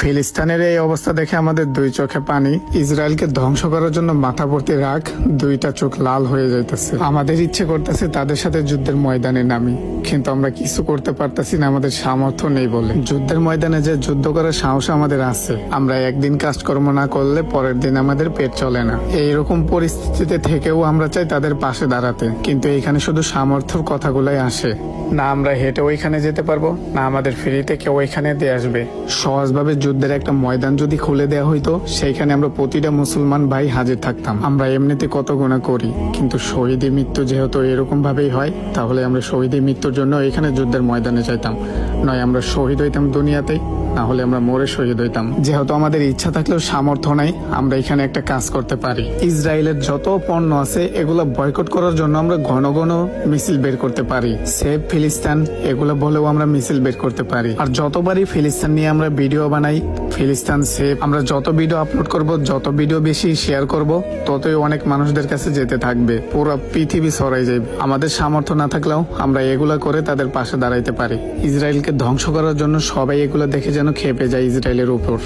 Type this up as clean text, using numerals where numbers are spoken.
ফিলিস্তিনের এই অবস্থা দেখে আমাদের দুই চোখে পানি। ইসরায়েলকে ধ্বংস করার জন্য মাথা ভর্তি রাগ, দুইটা চোখ লাল হয়ে যাইতেছে। আমাদের ইচ্ছে করতেছে তাদের সাথে যুদ্ধের ময়দানে নামি, কিন্তু আমরা কিছু করতে পারতেছি না, আমাদের সামর্থ্য নেই বলে। যুদ্ধের ময়দানে যে যুদ্ধ করার সাহস আমাদের আছে। আমরা একদিন কাজকর্ম না করলে পরের দিন আমাদের পেট চলে না। এইরকম পরিস্থিতিতে থেকেও আমরা চাই তাদের পাশে দাঁড়াতে, কিন্তু এখানে শুধু সামর্থ্যর কথাগুলাই আসে। না আমরা হেঁটে ওইখানে যেতে পারবো, না আমাদের ফ্রিতে কেউ ওইখানে দিয়ে আসবে। সহজভাবে যুদ্ধের একটা ময়দান যদি খুলে দেওয়া হইতো, সেইখানে আমরা প্রতিটা মুসলমান ভাই হাজির থাকতাম। আমরা এমনিতে কত গুণা করি, কিন্তু শহীদী মৃত্যু যেহেতু এরকম ভাবেই হয়, তাহলে আমরা শহীদী মৃত্যুর জন্য এখানে যুদ্ধের ময়দানে চাইতাম। নয় আমরা শহীদ হইতাম দুনিয়াতেই, না হলে আমরা মরে শহীদ হইতাম। যেহেতু আমাদের ইচ্ছা থাকলেও সামর্থ্য নাই, আমরা এখানে একটা কাজ করতে পারি। ইসরায়েলের যত পণ্য আছে এগুলো বয়কট করার জন্য আমরা ঘন ঘন মিছিল বের করতে পারি। সেভ ফিলিস্তিন এগুলো বলেও আমরা মিছিল বের করতে পারি। আর যতবারই ফিলিস্তিন নিয়ে আমরা ভিডিও বানাই, ফিলিস্তিন সেভ, আমরা যত ভিডিও আপলোড করব, যত ভিডিও বেশি শেয়ার করব, ততই অনেক মানুষদের কাছে যেতে থাকবে, পুরো পৃথিবী ছড়াই যাবে। আমাদের সামর্থ্য না থাকলেও আমরা এগুলা করে তাদের পাশে দাঁড়াইতে পারি। ইসরায়েলকে ধ্বংস করার জন্য সবাই এগুলো দেখে যেন খেপে যায় ইসরায়েলের উপর।